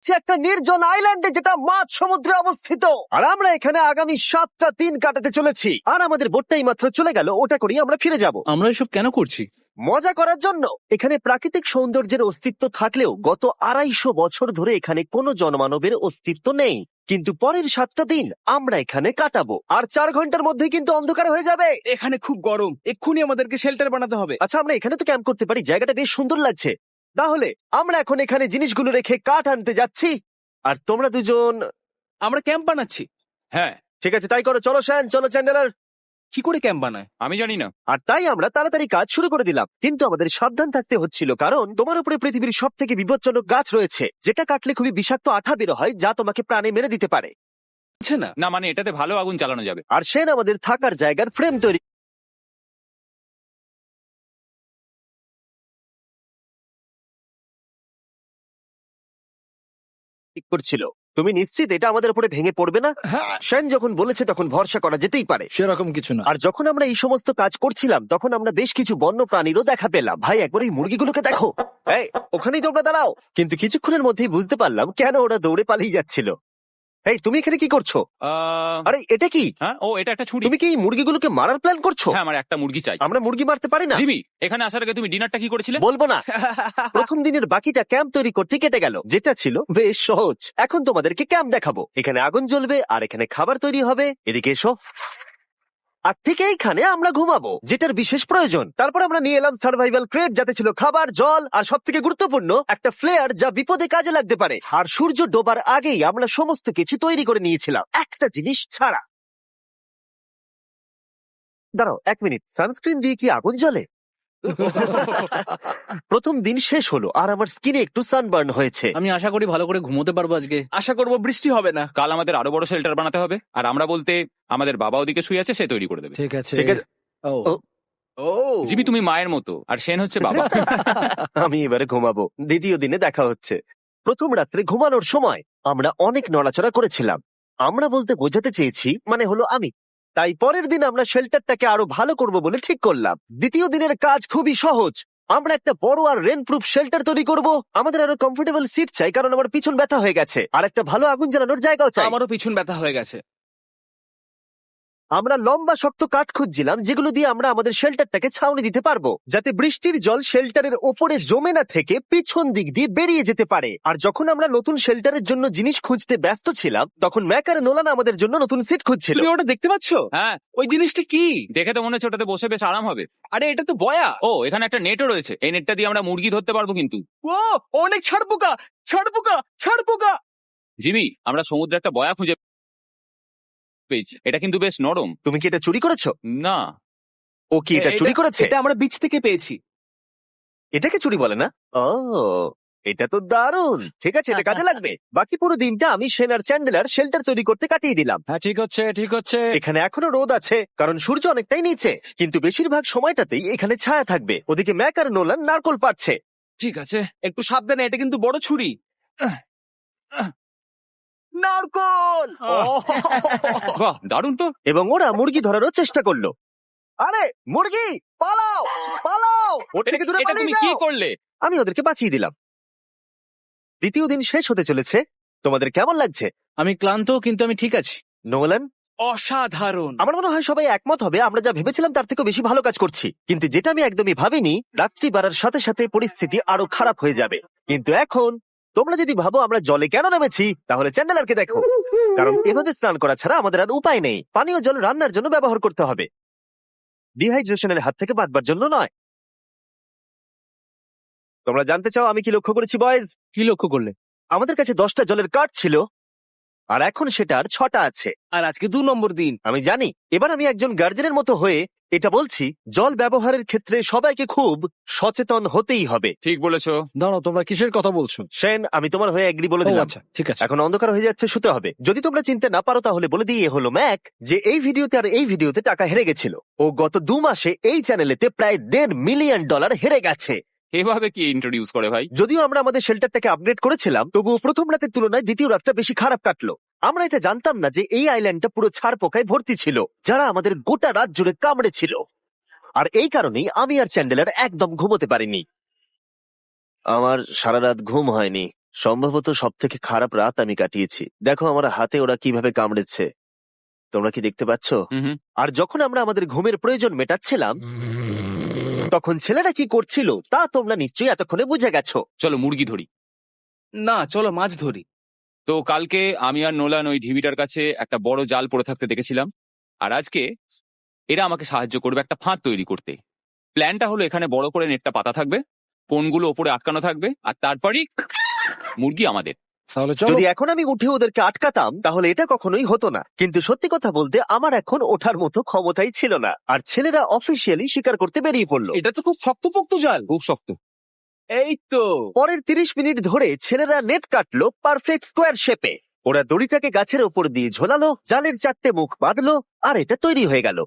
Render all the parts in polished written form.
একটা নির্জন আইল্যান্ডে যেটা মাঝ সমুদ্রে অবস্থিত। আর আমরা এখানে আগামী 7টা দিন কাটাতে চলেছি। আর আমাদের বোটটাই মাত্র চলে গেল, ওটা করেই আমরা ফিরে যাব আমরা এসব কেন করছি? মজা করার জন্য। এখানে প্রাকৃতিক সৌন্দর্যের অস্তিত্ব থাকলেও গত 250 বছর ধরে এখানে কোনো জনমানবের অস্তিত্ব নেই। কিন্তু পরের 7টা দিন আমরা এখানে কাটাবো, আর 4 ঘন্টার মধ্যে কিন্তু অন্ধকার হয়ে যাবে। এখানে খুব গরম, এক্ষুনি আমাদেরকে শেল্টার বানাতে হবে। আচ্ছা, আমরা এখানে তো ক্যাম্প করতে পারি, জায়গাটা বেশ সুন্দর লাগছে। তাহলে আমরা এখন এখানে জিনিসগুলো রেখে কাঠ আনতে যাচ্ছি, আর তোমরা দুজন। আমরা ক্যাম্প বানাচ্ছি। হ্যাঁ, ঠিক আছে, তাই করো। চলো শ্যান, চলো চ্যান্ডেলার। কি করে ক্যাম্প বানায়? আমি জানি না। আর তাই আমরা তাড়াতাড়ি কাজ শুরু করে দিলাম, কিন্তু আমাদের সাবধান থাকতে হচ্ছিল, কারণ তোমার উপরে পৃথিবীর সব থেকে বিপজ্জনক গাছ রয়েছে, যেটা কাটলে খুবই বিষাক্ত আঠা বের হয়, যা তোমাকে প্রাণে মেরে দিতে পারে। বুঝছে না? না, মানে এটাতে ভালো আগুন চালানো যাবে। আর সেন আমাদের থাকার জায়গার ফ্রেম তৈরি করছিল। তুমি নিশ্চিত এটা আমাদের উপরে ভেঙে পড়বে না? সেন যখন বলেছে তখন ভরসা করা যেতেই পারে। সেরকম কিছু না। আর যখন আমরা এই সমস্ত কাজ করছিলাম তখন আমরা বেশ কিছু বন্য প্রাণীরও দেখা পেলাম। ভাই, একবার এই মুরগিগুলোকে দেখো। এই, ওখানেই তোমরা দাঁড়াও। কিন্তু কিছুক্ষণের মধ্যেই বুঝতে পারলাম কেন ওরা দৌড়ে পালিয়ে যাচ্ছিল। এই, তুমি এখানে কি করছো? আরে এটা কি? হ্যাঁ, ও এটা একটা ছুরি। তুমি কি এই মুরগিগুলোকে মারার প্ল্যান করছো? হ্যাঁ, আমার একটা মুরগি চাই। আমরা মুরগি মারতে পারি না। জিমি, এখানে আসার আগে তুমি ডিনারটা কি করেছিলে? বলবো না। প্রথম দিনের বাকিটা ক্যাম্প তৈরি করতে কেটে গেল, যেটা ছিল বেশ সহজ। এখন তোমাদেরকে ক্যাম্প দেখাবো। এখানে আগুন জ্বলবে আর এখানে খাবার তৈরি হবে। এদিকে এসো। আর ঠিক এইখানে আমরা ঘুমাবো, যেটার বিশেষ প্রয়োজন। তারপর আমরা নিয়ে এলাম সার্ভাইভাল ক্রেট, যাতে ছিল খাবার, জল আর সব থেকে গুরুত্বপূর্ণ একটা ফ্লেয়ার, যা বিপদে কাজে লাগতে পারে। আর সূর্য ডোবার আগেই আমরা সমস্ত কিছু তৈরি করে নিয়েছিলাম, একটা জিনিস ছাড়া। দাঁড়াও 1 মিনিট, সানস্ক্রিন দিয়ে কি আগুন জ্বলে? প্রথম দিন শেষ হলো আর আমার স্কিনে একটু সানবার্ন হয়েছে। আমি আশা করি ভালো করে ঘুমোতে পারবো আজকে। আশা করবো বৃষ্টি হবে না। কাল আমাদের আরো বড় শেল্টার বানাতে হবে, আর আমরা বলতে আমাদের বাবা ওদিকে শুয়ে আছে, সে তৈরি করে দেবে। ঠিক আছে। ঠিক আছে। ও ও। ও জিমি, তুমি মায়ের মতো, আর সেন হচ্ছে বাবা। আমি এবারে ঘুমাবো, দ্বিতীয় দিনে দেখা হচ্ছে। প্রথম রাত্রে ঘুমানোর সময় আমরা অনেক নড়াচড়া করেছিলাম। আমরা বলতে বোঝাতে চেয়েছি, মানে হলো আমি। তাই পরের দিন আমরা শেল্টারটাকে আরো ভালো করব বলে ঠিক করলাম। দ্বিতীয় দিনের কাজ খুবই সহজ। আমরা একটা বড় আর রেন প্রুফ শেল্টার তৈরি করব। আমাদের আরো কমফোর্টেবল সিট চাই, কারণ আমার পিছন ব্যথা হয়ে গেছে, আর একটা ভালো আগুন জ্বালানোর জায়গাও চাই। আমারও পিছন ব্যথা হয়ে গেছে। আমরা লম্বা শক্ত কাঠ খুঁজছিলাম, যেগুলো দিয়ে আমরা আমাদের শেল্টারটাকে ছাউনি দিতে পারবো, যাতে বৃষ্টির জল শেল্টারের ওপরে জমে না থেকে পিছন দিক দিয়ে বেরিয়ে যেতে পারে। আর যখন আমরা নতুন শেল্টারের জন্য জিনিস খুঁজতে ব্যস্ত ছিলাম, তখন ম্যাক আর নোলান আমাদের জন্য নতুন সিট খুঁজছিল। তুমি ওটা দেখতে পাচ্ছ? হ্যাঁ, ওই জিনিসটা কি? দেখে তো মনে হচ্ছে ওটাতে বসে বেশ আরাম হবে। আরে এটা তো বয়া। ও, এখানে একটা নেটও রয়েছে, এই নেটটা দিয়ে আমরা মুরগি ধরতে পারবো। কিন্তু ও অনেক ছাড় পোকা, ছাড় পোকা, ছাড় পোকা। জিমি, আমরা সমুদ্রে একটা বয়া খুঁজে পেয়েছি, এটা কিন্তু বেশ নরম। তুমি কি এটা চুরি করেছো? না, ও কি এটা চুরি করেছে? এটা আমরা বিচ থেকে পেয়েছি। এটাকে চুরি বলে না? ও, এটা তো দারুণ। ঠিক আছে, এটা কাজে লাগবে। বাকি পুরো দিনটা আমি সেন আর চ্যান্ডেলার শেল্টার তৈরি করতে কাটিয়ে দিলাম। হ্যাঁ, ঠিক হচ্ছে, ঠিক হচ্ছে। এখানে এখনো রোদ আছে, কারণ সূর্য অনেকটাই নিচে, কিন্তু বেশিরভাগ সময়টাতেই এখানে ছায়া থাকবে। ওদিকে ম্যাক আর নোলান নারকোল পাড়ছে। ঠিক আছে, একটু সাবধানে, এটা কিন্তু বড় ছুরি। নারকল। বাহ, দারুণ তো। এবং ওরা মুরগি ধরারও চেষ্টা করলো। আরে মুরগি, পালাও পালাও, ওর থেকে দূরে এটা পালিয়ে তুমি কি যাও। করলে? আমি ওদেরকে বাঁচিয়ে দিলাম। দ্বিতীয় দিন শেষ হতে চলেছে। তোমাদের কেমন লাগছে? আমি ক্লান্ত, কিন্তু আমি ঠিক আছি। নোলান? অসাধারণ। আমার মনে হয় সবাই একমত হবে, আমরা যা ভেবেছিলাম তার থেকে বেশি ভালো কাজ করছি। কিন্তু যেটা আমি একদমই ভাবিনি, রাত্রি বাড়ার সাথে সাথে পরিস্থিতি আরো খারাপ হয়ে যাবে। কিন্তু এখন তোমরা যদি ভাবো আমরা জলে কেন নেমেছি, তাহলে চ্যান্ডেলারকে দেখো। কারণ এভাবে স্নান করা ছাড়া আমাদের আর উপায় নেই। পানীয় জল রান্নার জন্য ব্যবহার করতে হবে, ডিহাইড্রেশনের হাত থেকে বাঁচবার জন্য নয়। তোমরা জানতে চাও আমি কি লক্ষ্য করেছি বয়েজ? কি লক্ষ্য করলে? আমাদের কাছে 10টা জলের কার্ড ছিল, আর এখন সেটা আর 6টা আছে। আর আজকে 2 নম্বর দিন। আমি জানি। এবার আমি একজন গার্জেনের মতো হয়ে এটা বলছি, জল ব্যবহারের ক্ষেত্রে সবাইকে খুব সচেতন হতেই হবে। ঠিক বলেছো। দাঁড়াও, তোমরা কিসের কথা বলছো? সেন, আমি তোমার হয়ে এগ্রি বলে ও দিলাম। আচ্ছা, ঠিক আছে। এখন অন্ধকার হয়ে যাচ্ছে, শুতে হবে। যদি তোমরা চিনতে না পারো তাহলে বলে দিয়ে হলো ম্যাক, যে এই ভিডিওতে আর এই ভিডিওতে টাকা হেরে গেছিল। ও গত 2 মাসে এই চ্যানেলেতে প্রায় $1.5 মিলিয়ন হেরে গেছে। এভাবে কি ইন্ট্রোডিউস করে ভাই? যদিও আমরা আমাদের শেল্টারটাকে আপগ্রেড করেছিলাম, তবুও প্রথম রাতের তুলনায় দ্বিতীয় রাতটা বেশি খারাপ কাটলো। আমরা এটা জানতাম না যে এই আইল্যান্ডটা পুরো ছাড় পোকায় ভর্তি ছিল, যারা আমাদের গোটা রাত জুড়ে কামড়েছিল। আর এই কারণেই আমি আর চ্যান্ডেলার একদম ঘুমোতে পারিনি। আমার সারা রাত ঘুম হয়নি। সম্ভবত সব থেকে খারাপ রাত আমি কাটিয়েছি। দেখো আমার হাতে ওরা কিভাবে কামড়েছে, তোমরা কি দেখতে পাচ্ছ? হুম। আর যখন আমরা আমাদের ঘুমের প্রয়োজন মেটাচ্ছিলাম, তখন ছেলেরা কি করছিল তা তোমরা নিশ্চয়ই এতক্ষণে বুঝে গেছো। চলো মুরগি ধরি। না, চলো মাছ ধরি। তো কালকে আমি আর নোলান ওই ঢিবিটার কাছে একটা বড় জাল পড়ে থাকতে দেখেছিলাম, আর আজকে এরা আমাকে সাহায্য করবে একটা ফাঁদ তৈরি করতে। প্ল্যানটা হলো এখানে বড় করে নেটটা পাতা থাকবে, কোনগুলো ওপরে আটকানো থাকবে, আর তারপরই মুরগি আমাদের। তাহলে চলো। যদি এখন আমি উঠে ওদেরকে আটকাতাম তাহলে এটা কখনোই হতো না, কিন্তু সত্যি কথা বলতে আমার এখন ওঠার মতো ক্ষমতাই ছিল না। আর ছেলেরা অফিসিয়ালি স্বীকার করতে বেরিয়ে পড়লো। এটা তো খুব শক্তপোক্ত জাল। খুব শক্ত। এই তো। পরের 30 মিনিট ধরে ছেলেরা নেট কাটলো পারফেক্ট স্কোয়ার শেপে। ওরা দড়িটাকে গাছের ওপর দিয়ে ঝোলালো, জালের 4টে মুখ বাঁধলো, আর এটা তৈরি হয়ে গেল।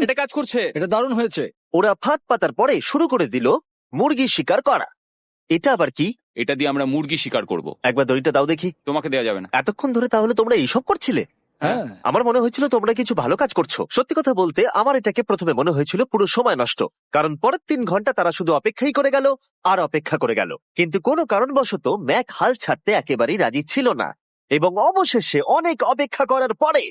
এটা কাজ করছে। এটা দারুণ হয়েছে। ওরা ফাঁদ পাতার পরে শুরু করে দিল মুরগি শিকার করা। এটা আবার কি? এটা দিয়ে আমরা মুরগি শিকার করব। একবার দড়িটা দাও দেখি। তোমাকে দেওয়া যাবে না। এতক্ষণ ধরে তাহলে তোমরা এইসব করছিলে? হ্যাঁ। আমার মনে হয়েছিল তোমরা কিছু ভালো কাজ করছো। সত্যি কথা বলতে আমার এটাকে প্রথমে মনে হয়েছিল পুরো সময় নষ্ট, কারণ পরের 3 ঘন্টা তারা শুধু অপেক্ষাই করে গেল আর অপেক্ষা করে গেল। কিন্তু কোনো কারণবশত ম্যাক হাল ছাড়তে একেবারেই রাজি ছিল না, এবং অবশেষে অনেক অপেক্ষা করার পরে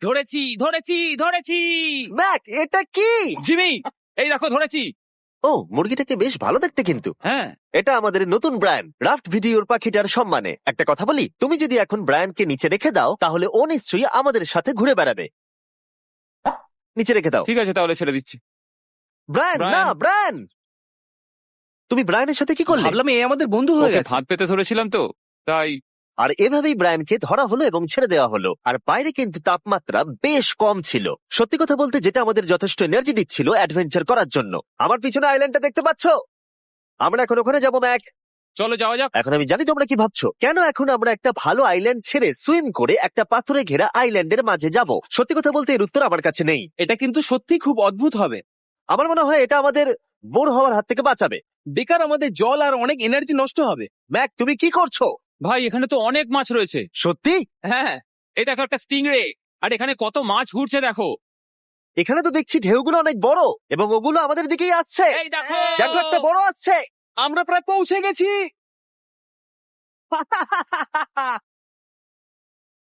ধরেছি ধরেছি ধরেছি। ম্যাক, এটা কি? জিমি, এই দেখো ধরেছি। ও, মুরগিটাকে বেশ ভালো দেখতে কিন্তু। হ্যাঁ। এটা আমাদের নতুন ব্র্যান্ড রাফট ভিডিওর পাখিটার সম্মানে। একটা কথা বলি, তুমি যদি এখন ব্র্যান্ডকে নিচে রেখে দাও তাহলে ও নিশ্চয়ই আমাদের সাথে ঘুরে বেড়াবে। নিচে রেখে দাও। ঠিক আছে, তাহলে ছেড়ে দিচ্ছি। Brian, Brian. না ব্রায়ান, তুমি ব্রায়ানের সাথে কি করলে? ভাবলাম এই আমাদের বন্ধু হয়ে ওকে গেছে। ফাঁদ পেতে ধরেছিলাম তো, তাই। আর এভাবেই ব্রায়ানকে ধরা হলো এবং ছেড়ে দেওয়া হলো। আর বাইরে কিন্তু তাপমাত্রা বেশ কম ছিল, সত্যি কথা বলতে যেটা আমাদের যথেষ্ট এনার্জি দিচ্ছিল অ্যাডভেঞ্চার করার জন্য। আমার পিছনে আইল্যান্ডটা দেখতে পাচ্ছো? আমরা এখন ওখানে যাবো ম্যাক। চলো যাওয়া যাক। এখন আমি জানি তোমরা কি ভাবছো, কেন এখন আমরা একটা ভালো আইল্যান্ড ছেড়ে সুইম করে একটা পাথরে ঘেরা আইল্যান্ডের মাঝে যাব? সত্যি কথা বলতে এর উত্তর আমার কাছে নেই। এটা কিন্তু সত্যি খুব অদ্ভুত হবে। আমার মনে হয় এটা আমাদের বোর হওয়ার হাত থেকে বাঁচাবে। বেকার আমাদের জল আর অনেক এনার্জি নষ্ট হবে। ম্যাক, তুমি কি করছো? ভাই, এখানে তো অনেক মাছ রয়েছে। সত্যি? হ্যাঁ, এই দেখো একটা স্টিংরে, আর এখানে কত মাছ ঘুরছে দেখো। এখানে তো দেখছি ঢেউগুলো অনেক বড় এবং ওগুলো আমাদের দিকেই আসছে। এই দেখো। দেখো, একটা বড় আসছে। আমরা প্রায় পৌঁছে গেছি।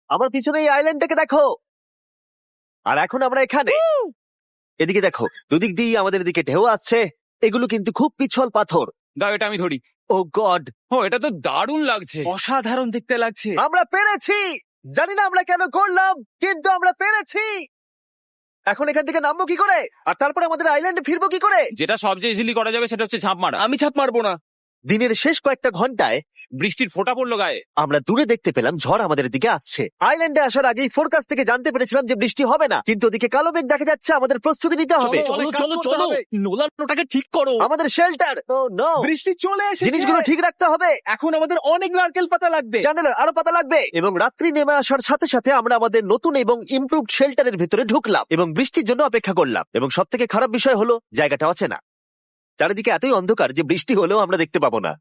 আমার পিছনে এই আইল্যান্ডটাকে দেখো। আর এখন আমরা এখানে। এদিকে দেখো, দুদিক দিয়ে আমাদের দিকে ঢেউ আসছে। এগুলো কিন্তু খুব পিছল পাথর। দাও, এটা আমি ধরি। ও গড, ও, এটা তো দারুণ লাগছে। অসাধারণ দেখতে লাগছে। আমরা পেরেছি। জানি না আমরা কেন করলাম, কিন্তু আমরা পেরেছি। এখন এখান থেকে নামবো কি করে, আর তারপরে আমাদের আইল্যান্ডে ফিরবো কি করে? যেটা সবচেয়ে ইজিলি করা যাবে সেটা হচ্ছে ঝাঁপ মারা। আমি ছাপ মারবো না। দিনের শেষ কয়েকটা ঘন্টায় বৃষ্টির ফোঁটা পড়লো গায়ে। আমরা দূরে দেখতে পেলাম ঝড় আমাদের দিকে আসছে। আইল্যান্ডে আসার আগেই ফোরকাস্ট থেকে জানতে পেরেছিলাম যে বৃষ্টি হবে না, কিন্তু ওদিকে কালো মেঘ দেখা যাচ্ছে। আমাদের প্রস্তুতি নিতে হবে। চলো, চলো, চলো। নোলান, ওটাকে ঠিক করো। আমাদের শেল্টার, ও নো, বৃষ্টি চলে এসেছে। জিনিসগুলো ঠিক রাখতে হবে। এখন আমাদের অনেক নারকেল পাতা লাগবে। জানালার আরো পাতা লাগবে। এবং রাত্রি নেমে আসার সাথে সাথে আমরা আমাদের নতুন এবং ইমপ্রুভড শেল্টারের ভিতরে ঢুকলাম এবং বৃষ্টির জন্য অপেক্ষা করলাম। এবং সব থেকে খারাপ বিষয় হলো জায়গাটা অচেনা। চারিদিকে এতই অন্ধকার যে বৃষ্টি হলেও আমরা দেখতে পাবো না।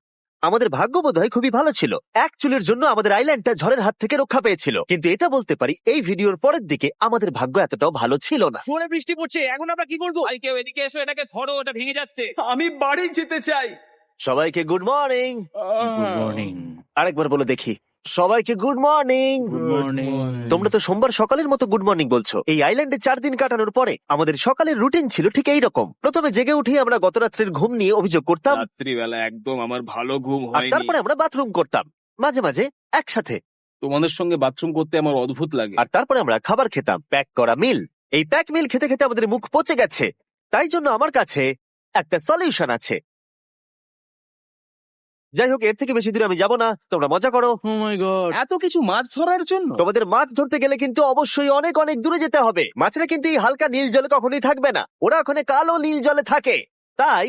আমাদের ভাগ্য বোধহয় খুবই ভালো ছিল। এক চুলের জন্য আমাদের আইল্যান্ডটা ঝড়ের হাত থেকে রক্ষা পেয়েছিল, কিন্তু এটা বলতে পারি এই ভিডিওর পরের দিকে আমাদের ভাগ্য এতটাও ভালো ছিল না। জোরে বৃষ্টি পড়ছে, এখন আমরা কি করবো? ভাই, কেউ এদিকে এসো, এটাকে ধরো, এটা ভেঙে যাচ্ছে। আমি বাড়ি যেতে চাই। সবাইকে গুড মর্নিং। Good morning. আরেকবার বলে দেখি, সবাইকে গুড মর্নিং। Good morning. তোমরা তো সোমবার সকালের মতো গুড মর্নিং বলছো। এই আইল্যান্ডে 4 দিন কাটানোর পরে আমাদের সকালের রুটিন ছিল ঠিক এই রকম। প্রথমে জেগে উঠে আমরা গত রাত্রের ঘুম নিয়ে অভিযোগ করতাম, রাত্রিবেলা একদম আমার ভালো ঘুম আর হয়নি। তারপরে আমরা বাথরুম করতাম, মাঝে মাঝে একসাথে। তোমাদের সঙ্গে বাথরুম করতে আমার অদ্ভুত লাগে। আর তারপরে আমরা খাবার খেতাম, প্যাক করা মিল। এই প্যাক মিল খেতে খেতে আমাদের মুখ পচে গেছে, তাই জন্য আমার কাছে একটা সলিউশন আছে। যাই হোক, এর থেকে বেশি দূরে আমি যাব না, তোমরা মজা করো। ও মাই গড। এত কিছু মাছ ধরার জন্য? তোমাদের মাছ ধরতে গেলে কিন্তু অবশ্যই অনেক অনেক দূরে যেতে হবে। মাছেরা কিন্তু এই হালকা নীল জলে কখনোই থাকবে না, ওরা ওখানে কালো নীল জলে থাকে। তাই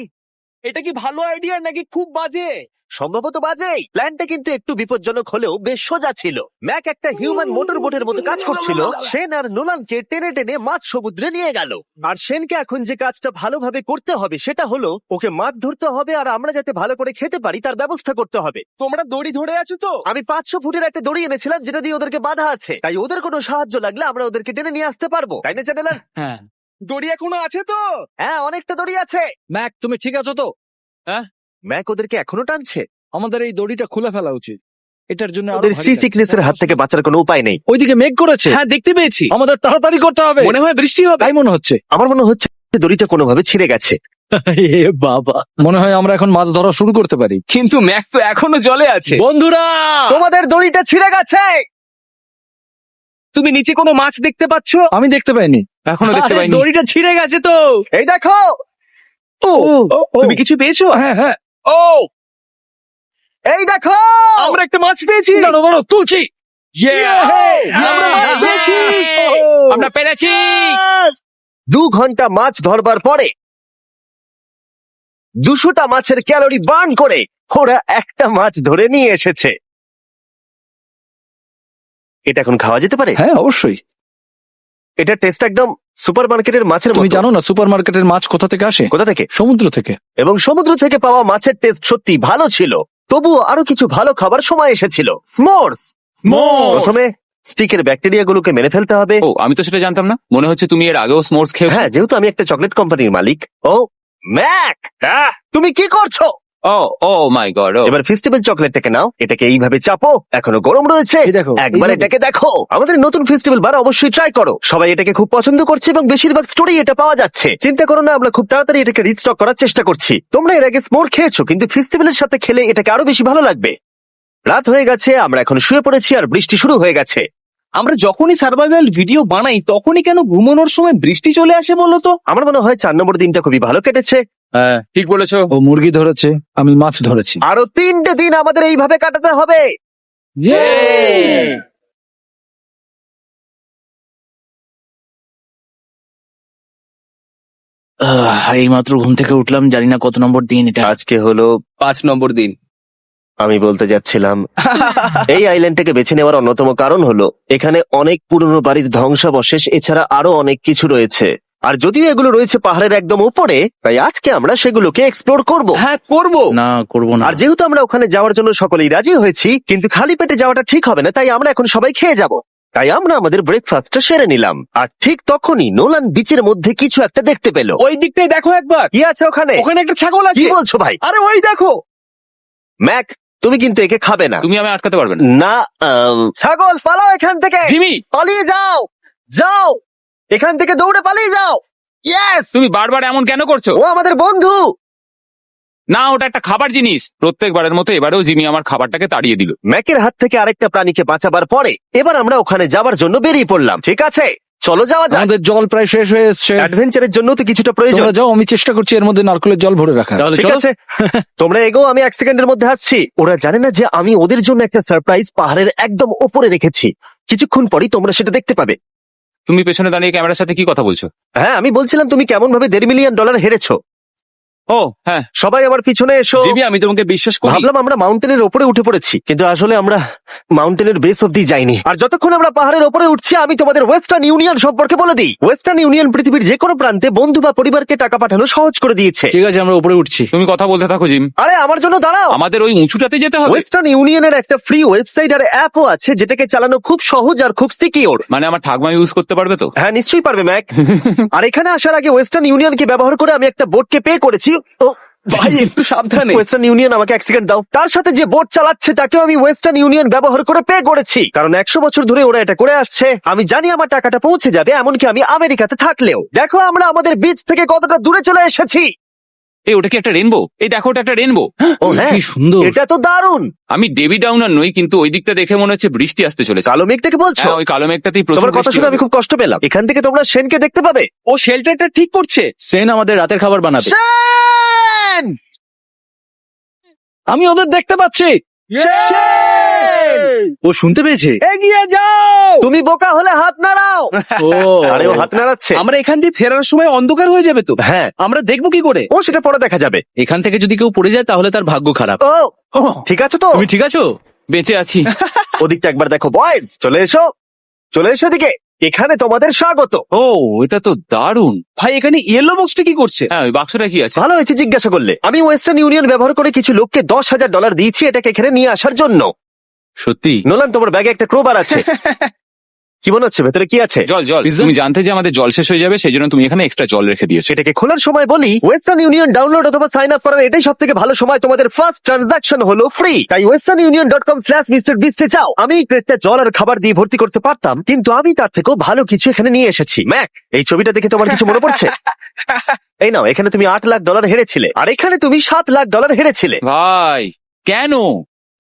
এটা কি ভালো আইডিয়া নাকি খুব বাজে? সম্ভবত বাজেই। প্ল্যানটা কিন্তু একটু বিপজ্জনক হলেও বেশ সোজা ছিল। ম্যাক একটা হিউম্যান মোটর বোটের মতো কাজ করছিল। সেন আর নোলানকে টেনে টেনে মাঝ সমুদ্রে নিয়ে গেল। আর সেনকে এখন যে কাজটা ভালোভাবে করতে হবে সেটা হলো ওকে মাছ ধরতে হবে, আর আমরা যাতে ভালো করে খেতে পারি তার ব্যবস্থা করতে হবে। তোমরা দড়ি ধরে আছো তো? আমি 500 ফুটের একটা দড়ি এনেছিলাম যেটা দিয়ে ওদেরকে বাঁধা আছে, তাই ওদের কোনো সাহায্য লাগলে আমরা ওদেরকে টেনে নিয়ে আসতে পারবো, তাই না চ্যানেলার? হ্যাঁ। দড়ি এখনো আছে তো? হ্যাঁ, অনেকটা দড়ি আছে। ম্যাক, তুমি ঠিক আছো তো? ম্যাক ওদেরকে এখনো টানছে। আমাদের এই দড়িটা খুলে ফেলা উচিত। এটার জন্য আরো ওদের ভারী সি লাগছে। সিকনেস এর হাত থেকে বাঁচার কোনো উপায় নেই। ওইদিকে মেঘ করেছে। হ্যাঁ, দেখতে পেয়েছি। আমাদের তাড়াতাড়ি করতে হবে। মনে হয় বৃষ্টি হবে। তাই মনে হচ্ছে। আমার মনে হচ্ছে দড়িটা কোনোভাবে ছিঁড়ে গেছে। এ বাবা, মনে হয় আমরা এখন মাছ ধরা শুরু করতে পারি। কিন্তু ম্যাক তো এখনো জলে আছে। বন্ধুরা, তোমাদের দড়িটা ছিঁড়ে গেছে। তুমি নিচে কোনো মাছ দেখতে পাচ্ছ? আমি দেখতে পাইনি। এখনো দেখতে আরে, পাইনি। দড়িটা ছিঁড়ে গেছে তো। এই দেখো। ও, তুমি কিছু পেয়েছো? হ্যাঁ হ্যাঁ, ও, এই দেখো। আমরা একটা মাছ পেয়েছি। দাঁড়ো দাঁড়ো, তুলছি। আমরা মাছ পেয়েছি। আমরা পেরেছি। 2 ঘন্টা মাছ ধরবার পরে 200টা মাছের ক্যালোরি বার্ন করে ওরা একটা মাছ ধরে নিয়ে এসেছে। এটা এখন খাওয়া যেতে পারে? হ্যাঁ, অবশ্যই। এটা টেস্ট একদম সুপার মার্কেটের মাছের তুমি মতো। জানো না সুপার মার্কেটের মাছ কোথা থেকে আসে? কোথা থেকে? সমুদ্র থেকে। এবং সমুদ্র থেকে পাওয়া মাছের টেস্ট সত্যি ভালো ছিল। তবুও আরো কিছু ভালো খাবার সময় এসেছিল। স্মোর্স। প্রথমে স্টিকের ব্যাকটেরিয়া গুলোকে মেরে ফেলতে হবে। ও, আমি তো সেটা জানতাম না। মনে হচ্ছে তুমি এর আগেও স্মোর্স খেয়েছো। হ্যাঁ, যেহেতু আমি একটা চকলেট কোম্পানির মালিক। ও ম্যাক, তুমি কি করছো? ও ও মাই গড। এবার ফেস্টিভ্যাল চকলেটটাকে নাও, এটাকে এইভাবে চাপো, এখনো গরম রয়েছে। এই দেখো, একবার এইভাবে। এটাকে দেখো। আমাদের নতুন ফেস্টিভ্যাল বার অবশ্যই ট্রাই করো। সবাই এটাকে খুব পছন্দ করছে এবং বেশিরভাগ স্টোরি এটা পাওয়া যাচ্ছে। চিন্তা করো না, আমরা খুব তাড়াতাড়ি এটাকে রিস্টক করার চেষ্টা করছি। তোমরা এর আগে স্মোর খেয়েছো, কিন্তু ফেস্টিভ্যালের সাথে খেলে এটাকে আরো বেশি ভালো লাগবে। রাত হয়ে গেছে, আমরা এখন শুয়ে পড়েছি আর বৃষ্টি শুরু হয়ে গেছে। আমরা যখনই সার্ভাইভাল ভিডিও বানাই তখনই কেন ঘুমানোর সময় বৃষ্টি চলে আসে বলো তো? আমার মনে হয় 4 নম্বর দিনটা খুবই ভালো কেটেছে। হ্যাঁ, ঠিক বলেছো। ও মুরগি ধরেছে, আমি মাছ ধরেছি। আরো 3টে দিন আমাদের এইভাবে কাটাতে হবে। এই মাত্র ঘুম থেকে উঠলাম, জানি না কত নম্বর দিন এটা। আজকে হলো 5 নম্বর দিন। আমি বলতে যাচ্ছিলাম এই আইল্যান্ডটাকে বেছে নেওয়ার অন্যতম কারণ হলো এখানে অনেক পুরনো বাড়ির ধ্বংসাবশেষ, এছাড়া আরো অনেক কিছু রয়েছে। আর যদিও এগুলো রয়েছে পাহাড়ের একদম উপরে, তাই আজকে আমরা সেগুলোকে এক্সপ্লোর করব। হ্যাঁ, করবো। না, করবো না। আর যেহেতু আমরা ওখানে যাওয়ার জন্য সকলেই রাজি হয়েছি, কিন্তু খালি পেটে যাওয়াটা ঠিক হবে না, তাই আমরা এখন সবাই খেয়ে যাব। তাই আমরা আমাদের ব্রেকফাস্টটা সেরে নিলাম। আর ঠিক তখনই নোলান বিচের মধ্যে কিছু একটা দেখতে পেল। ওই দিকটাই দেখো একবার। কি আছে ওখানে? ওখানে একটা ছাগল কি আছে। বলছো ভাই? আরে ওই দেখো। ম্যাক, তুমি কিন্তু একে খাবে না। তুমি আমি আটকাতে পারবে না। না, ছাগল পালাও এখান থেকে। জিমি, পালিয়ে যাও, যাও এখান থেকে, দৌড়ে পালিয়ে যাও। ইয়েস, তুমি বারবার এমন কেন করছো? ও আমাদের বন্ধু। না, ওটা একটা খাবার জিনিস। প্রত্যেকবারের মতো এবারেও জিমি আমার খাবারটাকে তাড়িয়ে দিল। ম্যাকের হাত থেকে আরেকটা প্রাণীকে বাঁচাবার পরে এবার আমরা ওখানে যাওয়ার জন্য বেরিয়ে পড়লাম। ঠিক আছে, চলো যাওয়া যাক। আমাদের জল প্রায় শেষ হয়ে এসছে। অ্যাডভেঞ্চারের জন্য তো কিছুটা প্রয়োজন। তোমরা যাও, আমি চেষ্টা করছি এর মধ্যে নারকেলের জল ভরে রাখা। ঠিক আছে, তোমরা এগো, আমি 1 সেকেন্ডের মধ্যে আসছি। ওরা জানে না যে আমি ওদের জন্য একটা সারপ্রাইজ পাহাড়ের একদম ওপরে রেখেছি। কিছুক্ষণ পরই তোমরা সেটা দেখতে পাবে। তুমি পেছনে দাঁড়িয়ে ক্যামেরার সাথে কি কথা বলছো? হ্যাঁ, আমি বলছিলাম তুমি কেমন ভাবে $1.5 মিলিয়ন হেরেছো। ও হ্যাঁ, সবাই আমার পিছনে এসো। জিমি, আমি তোমাকে বিশ্বাস করি। ভাবলাম আমরা মাউন্টেনের উপরে উঠে পড়েছি, কিন্তু আসলে আমরা মাউন্টেনের বেস অব্দি যাইনি। আর যতক্ষণ আমরা পাহাড়ের উপরে উঠছি, আমি তোমাদের ওয়েস্টার্ন ইউনিয়ন সম্পর্কে বলে দিই। ওয়েস্টার্ন ইউনিয়ন পৃথিবীর যে কোনো প্রান্তে বন্ধু বা পরিবারকে টাকা পাঠানো সহজ করে দিয়েছে। ঠিক আছে, আমরা উপরে উঠছি। তুমি কথা বলতে থাকো জিম। আরে আমার জন্য দাঁড়াও। আমাদের ওই উঁচুটাতে যেতে হবে। ওয়েস্টার্ন ইউনিয়নের একটা ফ্রি ওয়েবসাইট আর অ্যাপও আছে, যেটাকে চালানো খুব সহজ আর খুব সিকিউর। মানে আমার ঠাকমা ইউজ করতে পারবে তো? হ্যাঁ, নিশ্চয়ই পারবে ম্যাক। আর এখানে আসার আগে ওয়েস্টার্ন ইউনিয়নকে ব্যবহার করে আমি একটা বোটকে পে করেছি। ও ভাই, একটু সাবধানে। ওয়েস্টার্ন ইউনিয়ন আমাকে 1 সেকেন্ড দাও। তার সাথে যে বোট চালাচ্ছে তাকেও আমি ওয়েস্টার্ন ইউনিয়ন ব্যবহার করে পে করেছি, কারণ 100 বছর ধরে ওরা এটা করে আসছে। আমি জানি আমার টাকাটা পৌঁছে যাবে, এমনকি আমি আমেরিকাতে থাকলেও। দেখো আমরা আমাদের বিচ থেকে কতটা দূরে চলে এসেছি। এই, ওটা কি একটা রেনবো? এই দেখো, ওটা একটা রেনবো। ও হ্যাঁ, কি সুন্দর। এটা তো দারুণ। আমি ডেভি ডাউনার নই, কিন্তু ওই দিকটা দেখে মনে হচ্ছে বৃষ্টি আসতে চলেছে। কালো মেঘ থেকে বলছো? হ্যাঁ, ওই কালো মেঘটাতেই প্রচুর তোমার কথা বৃষ্টি শুনে আমি হবে। খুব কষ্ট পেলাম। এখান থেকে তোমরা সেনকে দেখতে পাবে। ও শেল্টারটা ঠিক করছে। সেন আমাদের রাতের খাবার বানাবে। সেন! আমি ওদের দেখতে পাচ্ছি। সেন! ও শুনতে পেয়েছে। এগিয়ে যাও। তুমি বোকা হলে হাত নাড়াও। ও আরে ও হাত নাড়াচ্ছে। আমরা এখান দিয়ে ফেরার সময় অন্ধকার হয়ে যাবে তো। হ্যাঁ, আমরা দেখবো কি করে? ও সেটা পরে দেখা যাবে। এখান থেকে যদি কেউ পড়ে যায় তাহলে তার ভাগ্য খারাপ। ও ও, ঠিক আছে তো? তুমি ঠিক আছো? বেঁচে আছি। ওদিকটা একবার দেখো বয়েজ, চলে এসো, চলে এসো দিকে। এখানে তোমাদের স্বাগত। ও, এটা তো দারুণ। ভাই এখানে ইয়েলো বক্সটা কি করছে? হ্যাঁ, ওই বাক্সটা কি আছে? ভালো হয়েছে জিজ্ঞাসা করলে। আমি ওয়েস্টার্ন ইউনিয়ন ব্যবহার করে কিছু লোককে $10,000 দিয়েছি এটাকে এখানে নিয়ে আসার জন্য। সত্যি? নোলান, তোমার ব্যাগে একটা ক্রোবার আছে। কি মনে হচ্ছে ভেতরে কি আছে? জল জল। Pizza? তুমি জানতে যে আমাদের জল শেষ হয়ে যাবে, সেই জন্য তুমি এখানে এক্সট্রা জল রেখে দিয়েছো। সেটাকে খোলার সময় বলি, ওয়েস্টার্ন ইউনিয়ন ডাউনলোড অথবা সাইন আপ করার এটাই সব থেকে ভালো সময়। তোমাদের ফার্স্ট ট্রানজাকশন হলো ফ্রি। তাই westernunion.com/MrBeast এ যাও। আমি এই ক্রেটটা জল আর খাবার দিয়ে ভর্তি করতে পারতাম, কিন্তু আমি তার থেকেও ভালো কিছু এখানে নিয়ে এসেছি। ম্যাক, এই ছবিটা দেখে তোমার কিছু মনে পড়ছে? এই নাও, এখানে তুমি $8 লাখ হেরেছিলে, আর এখানে তুমি $7 লাখ হেরেছিলে। ভাই, কেন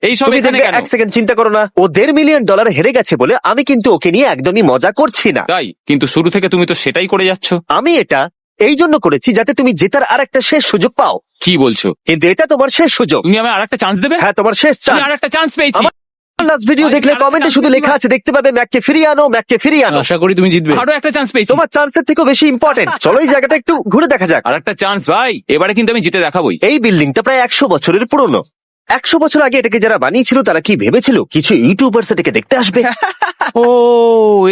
এই সব তুমি এখানে দেখবে, কেন? এক সেকেন্ড চিন্তা করো না। ও $1.5 মিলিয়ন হেরে গেছে বলে আমি কিন্তু ওকে নিয়ে একদমই মজা করছি না। তাই, কিন্তু শুরু থেকে তুমি তো সেটাই করে যাচ্ছ। আমি এটা এই জন্য করেছি যাতে তুমি জেতার আর একটা শেষ সুযোগ পাও, কি বলছো? কিন্তু এটা তোমার শেষ সুযোগ। তুমি আমায় আরেকটা চান্স দেবে? হ্যাঁ, তোমার শেষ আমি চান্স। আরেকটা চান্স পেয়েছি। আমার লাস্ট ভিডিও দেখলে কমেন্টে শুধু লেখা আছে, দেখতে পাবে ম্যাককে ফিরিয়ে আনো, ম্যাককে ফিরিয়ে আনো। আশা করি তুমি জিতবে। আরো একটা চান্স পেয়েছি। তোমার চান্সের থেকেও বেশি ইম্পর্টেন্ট। চলো এই জায়গাটা একটু ঘুরে দেখা যাক। আর একটা চান্স ভাই, এবারে কিন্তু আমি জিতে দেখাবোই। এই বিল্ডিংটা প্রায় 100 বছরের পুরনো। 100 বছর আগে এটাকে যারা বানিয়েছিল তারা কি ভেবেছিল কিছু ইউটিউবার্স এটাকে দেখতে আসবে? ও,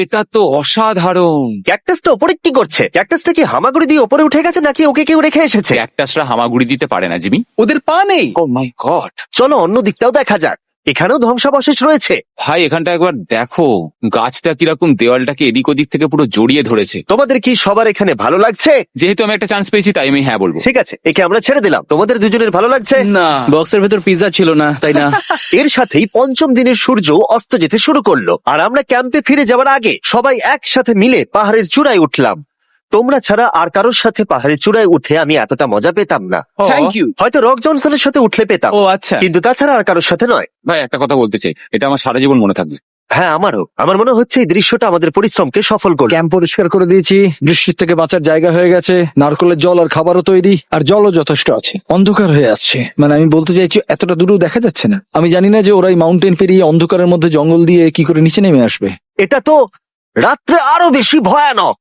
এটা তো অসাধারণ। ক্যাকটাসটা ওপরে কি করছে? ক্যাকটাসটা কি হামাগুড়ি দিয়ে ওপরে উঠে গেছে নাকি ওকে কেউ রেখে এসেছে? ক্যাকটাসরা হামাগুড়ি দিতে পারে না, জিমি। ওদের পা নেই। ও মাই গড। চলো অন্য দিকটাও দেখা যাক। এখানেও ধ্বংসাবশেষ রয়েছে। ভাই, এখানটা একবার দেখো, গাছটা কিরকম দেওয়ালটাকে এদিক ওদিক থেকে পুরো জড়িয়ে ধরেছে। তোমাদের কি সবার এখানে ভালো লাগছে? যেহেতু আমি একটা চান্স পেয়েছি, তাই আমি হ্যাঁ বলবো। ঠিক আছে, একে আমরা ছেড়ে দিলাম। তোমাদের দুজনের ভালো লাগছে? না, বক্সের ভেতর পিৎজা ছিল না, তাই না? এর সাথেই পঞ্চম দিনের সূর্য অস্ত যেতে শুরু করলো, আর আমরা ক্যাম্পে ফিরে যাওয়ার আগে সবাই একসাথে মিলে পাহাড়ের চূড়ায় উঠলাম। তোমরা ছাড়া আর কারোর সাথে পাহাড়ের চূড়ায় উঠে আমি এতটা মজা পেতাম না। Thank you. হয়তো রক জনসনের সাথে উঠলে পেতাম, ও আচ্ছা। কিন্তু তাছাড়া আর কারোর সাথে নয়। ভাই, একটা কথা বলতে চাই, এটা আমার সারা জীবন মনে থাকবে। হ্যাঁ, আমারও। আমার মনে হচ্ছে এই দৃশ্যটা আমাদের পরিশ্রমকে সফল করলো। ক্যাম্প পরিষ্কার করে দিয়েছি, বৃষ্টির থেকে বাঁচার জায়গা হয়ে গেছে, নারকলের জল আর খাবারও তৈরি, আর জলও যথেষ্ট আছে। অন্ধকার হয়ে আসছে, মানে আমি বলতে চাইছি এতটা দূরেও দেখা যাচ্ছে না। আমি জানি না যে ওরা এই মাউন্টেন পেরিয়ে অন্ধকারের মধ্যে জঙ্গল দিয়ে কি করে নিচে নেমে আসবে। এটা তো রাত্রে আরো বেশি ভয়ানক।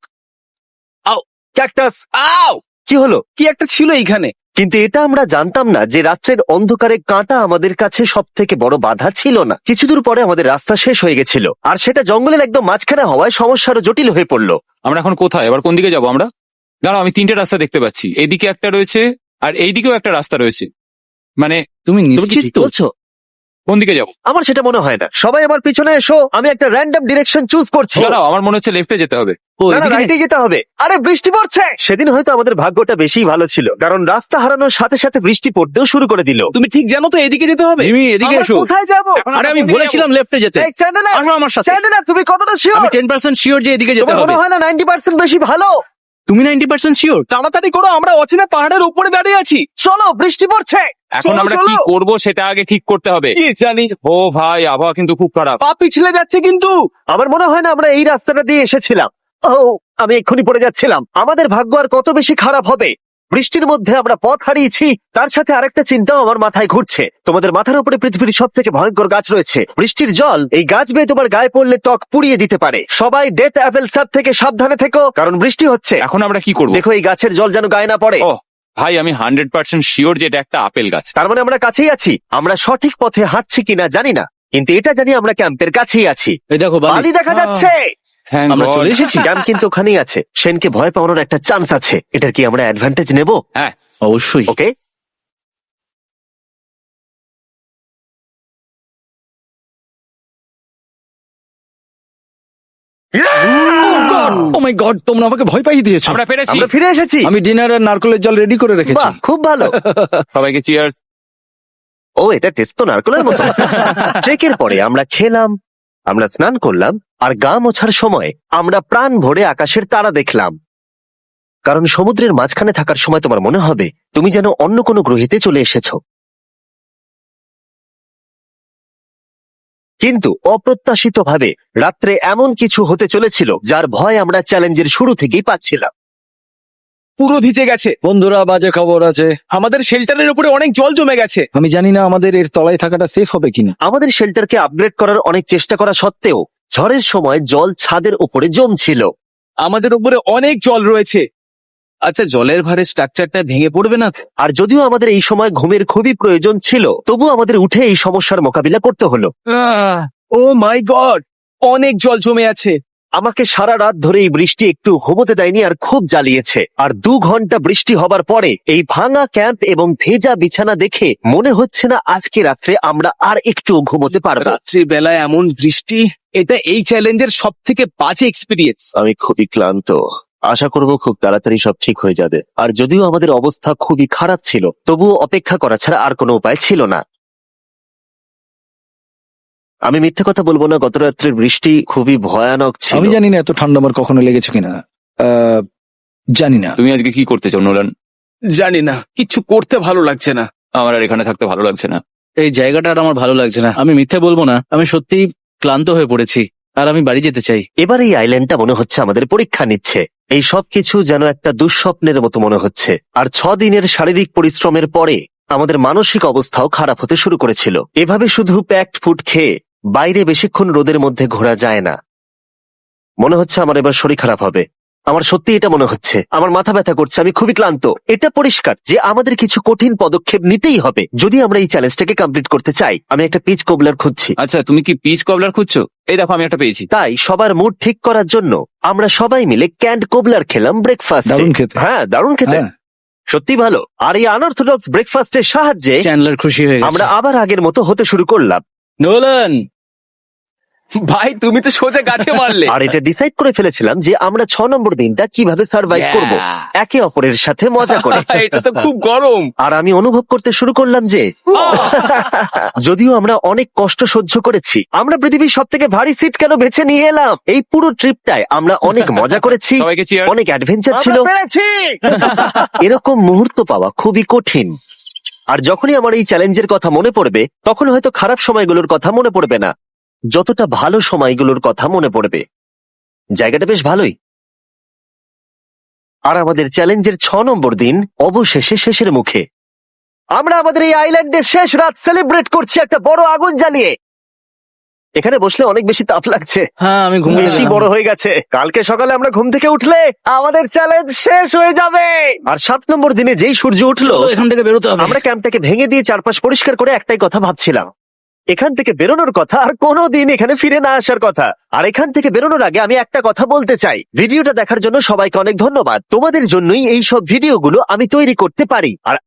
আও, ক্যাকটাস, আও! কি হলো? কি একটা ছিল এইখানে। কিন্তু এটা আমরা জানতাম না যে রাত্রের অন্ধকারে কাঁটা আমাদের কাছে সব থেকে বড় বাধা ছিল না। কিছু দূর পরে আমাদের রাস্তা শেষ হয়ে গেছিল, আর সেটা জঙ্গলের একদম মাঝখানে হওয়ায় সমস্যা আরো জটিল হয়ে পড়লো। আমরা এখন কোথায়? এবার কোন দিকে যাবো আমরা? দাঁড়াও, আমি 3টে রাস্তা দেখতে পাচ্ছি। এদিকে একটা রয়েছে, আর এইদিকেও একটা রাস্তা রয়েছে। মানে তুমি তুমি কি নিশ্চিত ঠিক তো? বলছো? কোন দিকে যাবো? আমার সেটা মনে হয় না। সবাই আমার পিছনে এসো, আমি একটা র্যান্ডম ডিরেকশন চুজ করছি। দাঁড়াও, আমার মনে হচ্ছে লেফটে যেতে হবে। ও, না না, এদিকে রাইটে যেতে হবে। আরে বৃষ্টি পড়ছে। সেদিন হয়তো আমাদের ভাগ্যটা বেশি ভালো ছিল, কারণ রাস্তা হারানোর সাথে সাথে বৃষ্টি পড়তেও শুরু করে দিল। তুমি ঠিক জানো তো এদিকে যেতে হবে? জিমি, এদিকে আমরা এসো। কোথায় যাবো? এখন আরে আমরা আমি কোন দিকে বলেছিলাম লেফটে যেতে। এই চ্যান্ডেলার, আসো আমার সাথে। চ্যান্ডেলার, তুমি কতটা শিওর? আমি 10% শিওর যে এদিকে যেতে তোমার হবে। মনে হয় না 90% বেশি ভালো? তুমি 90% শিওর? তাড়াতাড়ি করো, আমরা অচেনা পাহাড়ের উপরে দাঁড়িয়ে আছি। চলো, বৃষ্টি পড়ছে। এখন চলো, আমরা কি চলো। করব সেটা আগে ঠিক করতে হবে। কি জানি, ও ভাই, আবহাওয়া কিন্তু খুব খারাপ। পা পিছলে যাচ্ছে কিন্তু। আমার মনে হয় না আমরা এই রাস্তাটা দিয়ে এসেছিলাম। ও, আমি এক্ষুনি পড়ে যাচ্ছিলাম। আমাদের ভাগ্য আর কত বেশি খারাপ হবে। বৃষ্টির মধ্যে আমরা পথ হারিয়েছি, তার সাথে আরেকটা চিন্তাও আমার মাথায় ঘুরছে। তোমাদের মাথার উপরে পৃথিবীর সব থেকে ভয়ঙ্কর গাছ রয়েছে। বৃষ্টির জল এই গাছ বেয়ে তোমার গায়ে পড়লে ত্বক পুড়িয়ে দিতে পারে। সবাই ডেথ অ্যাপেল সাপ থেকে সাবধানে থেকো, কারণ বৃষ্টি হচ্ছে। এখন আমরা কি করব? দেখো, এই গাছের জল যেন গায়ে না পড়ে। ও ভাই, আমি 100% শিওর যে এটা একটা আপেল গাছ। তার মানে আমরা কাছেই আছি। আমরা সঠিক পথে হাঁটছি কিনা জানি না, কিন্তু এটা জানি আমরা ক্যাম্পের কাছেই আছি। এই দেখো বালি দেখা যাচ্ছে। Thank আমরা God. চলে এসেছি। ক্যাম্প কিন্তু ওখানেই আছে। সেনকে ভয় পাওয়ানোর একটা চান্স আছে। এটার কি আমরা অ্যাডভান্টেজ নেব? হ্যাঁ, অবশ্যই। ওকে, ও মাই গড, তোমরা আমাকে ভয় পাইয়ে দিয়েছো। আমরা পেরেছি। আমরা ফিরে এসেছি। আমি ডিনার আর নারকলের জল রেডি করে রেখেছি। বাহ, খুব ভালো। সবাইকে চিয়ার্স। ও, এটা টেস্ট তো নারকলের মতো। ট্রেকের পরে আমরা খেলাম, আমরা স্নান করলাম, আর গা মোছার সময় আমরা প্রাণ ভরে আকাশের তারা দেখলাম। কারণ সমুদ্রের মাঝখানে থাকার সময় তোমার মনে হবে তুমি যেন অন্য কোনো গ্রহেতে চলে এসেছো। কিন্তু অপ্রত্যাশিতভাবে রাত্রে এমন কিছু হতে চলেছিল যার ভয় আমরা চ্যালেঞ্জের শুরু থেকেই পাচ্ছিলাম। পুরো ভিজে গেছে। বন্ধুরা, বাজে খবর আছে। আমাদের শেল্টারের উপরে অনেক জল জমে গেছে। আমি জানি না আমাদের এর তলায় থাকাটা সেফ হবে কিনা। আমাদের শেল্টারকে আপগ্রেড করার অনেক চেষ্টা করা সত্ত্বেও ঝড়ের সময় জল ছাদের উপরে জমছিল। আমাদের উপরে অনেক জল রয়েছে। আচ্ছা, জলের ভারে স্ট্রাকচারটা ভেঙে পড়বে না? আর যদিও আমাদের এই সময় ঘুমের খুবই প্রয়োজন ছিল, তবু আমাদের উঠে এই সমস্যার মোকাবিলা করতে হলো। ও মাই গড, অনেক জল জমে আছে। আমাকে সারা রাত ধরে এই বৃষ্টি একটু ঘুমোতে দেয়নি আর খুব জ্বালিয়েছে। আর 2 ঘন্টা বৃষ্টি হবার পরে এই ভাঙা ক্যাম্প এবং ভেজা বিছানা দেখে মনে হচ্ছে না আজকে রাত্রে আমরা আর একটু ঘুমোতে পারবো। রাত্রি বেলায় এমন বৃষ্টি, এটা এই চ্যালেঞ্জের সব থেকে বাজে এক্সপিরিয়েন্স। আমি খুবই ক্লান্ত। আশা করব খুব তাড়াতাড়ি সব ঠিক হয়ে যাবে। আর যদিও আমাদের অবস্থা খুবই খারাপ ছিল, তবুও অপেক্ষা করা ছাড়া আর কোনো উপায় ছিল না। আমি মিথ্যে কথা বলবো না, গত রাত্রের বৃষ্টি খুবই ভয়ানক ছিল। আমি জানি না এত ঠান্ডা আমার কখনো লেগেছে কিনা। জানি না। তুমি আজকে কি করতে চাও নোলান? জানি না, কিছু করতে ভালো লাগছে না। আমার আর এখানে থাকতে ভালো লাগছে না। এই জায়গাটা আর আমার ভালো লাগছে না। আমি মিথ্যে বলবো না, আমি সত্যি ক্লান্ত হয়ে পড়েছি আর আমি বাড়ি যেতে চাই। এবার এই আইল্যান্ডটা মনে হচ্ছে আমাদের পরীক্ষা নিচ্ছে। এই সব কিছু যেন একটা দুঃস্বপ্নের মতো মনে হচ্ছে। আর 6 দিনের শারীরিক পরিশ্রমের পরে আমাদের মানসিক অবস্থাও খারাপ হতে শুরু করেছিল। এভাবে শুধু প্যাকড ফুড খেয়ে বাইরে বেশিক্ষণ রোদের মধ্যে ঘোরা যায় না। মনে হচ্ছে আমার এবার শরীর খারাপ হবে। আমার সত্যি এটা মনে হচ্ছে। আমার মাথা ব্যথা করছে, আমি খুবই ক্লান্ত। এটা পরিষ্কার যে আমাদের কিছু কঠিন পদক্ষেপ নিতেই হবে যদি আমরা এই চ্যালেঞ্জটাকে কমপ্লিট করতে চাই। আমি একটা পিচ কোবলার খুঁজছি। আচ্ছা, তুমি কি পিচ কবলার খুঁজছো? এই দেখো, আমি একটা পেয়েছি। তাই সবার মুড ঠিক করার জন্য আমরা সবাই মিলে ক্যান্ড কোবলার খেলাম ব্রেকফাস্ট। দারুণ খেতে। হ্যাঁ, দারুণ খেতে, হ্যাঁ। সত্যি ভালো। আর এই আনঅর্থোডক্স ব্রেকফাস্টের সাহায্যে চ্যান্ডলার খুশি হয়ে আমরা গেছে। আবার আগের মতো হতে শুরু করলাম। নোলান, ভাই, তুমি তো সোজা গাছে মারলে। আর এটা ডিসাইড করে ফেলেছিলাম যে আমরা 6 নম্বর দিনটা কিভাবে সার্ভাইভ করব, একে অপরের সাথে মজা করে। এটা তো খুব গরম। আর আমি অনুভব করতে শুরু করলাম যে যদিও আমরা অনেক কষ্ট সহ্য করেছি, আমরা পৃথিবীর সব থেকে ভারী সিট কেন বেছে নিয়ে এলাম। এই পুরো ট্রিপটায় আমরা অনেক মজা করেছি, সবাইকে চিয়ার। অনেক অ্যাডভেঞ্চার ছিল। এরকম মুহূর্ত পাওয়া খুবই কঠিন। আর যখনই আমার এই চ্যালেঞ্জের কথা মনে পড়বে, তখন হয়তো খারাপ সময়গুলোর কথা মনে পড়বে না, যতটা ভালো সময়গুলোর কথা মনে পড়বে। জায়গাটা বেশ ভালোই। আর আমাদের চ্যালেঞ্জের 6 নম্বর দিন অবশেষে শেষের মুখে। আমরা আমাদের এই আইল্যান্ডের শেষ রাত সেলিব্রেট করছি একটা বড় আগুন জ্বালিয়ে। এখানে বসলে অনেক বেশি তাপ লাগছে, হ্যাঁ আমি ঘুমিয়ে বেশি গেলাম। বড় হয়ে গেছে। কালকে সকালে আমরা ঘুম থেকে উঠলে আমাদের চ্যালেঞ্জ শেষ হয়ে যাবে। আর 7 নম্বর দিনে যেই সূর্য উঠলো, চলো, এখান থেকে বেরোতে হবে। আমরা ক্যাম্পটাকে ভেঙে দিয়ে চারপাশ পরিষ্কার করে একটাই কথা ভাবছিলাম, এখান থেকে বেরোনোর কথা আর কোনোদিন এখানে ফিরে না আসার কথা। আর এখান থেকে বেরোনোর আগে আমি একটা কথা বলতে চাই, ভিডিওটা দেখার জন্য সবাইকে অনেক ধন্যবাদ। তোমাদের জন্যই এই সব ভিডিওগুলো আমি তৈরি করতে পারি। আর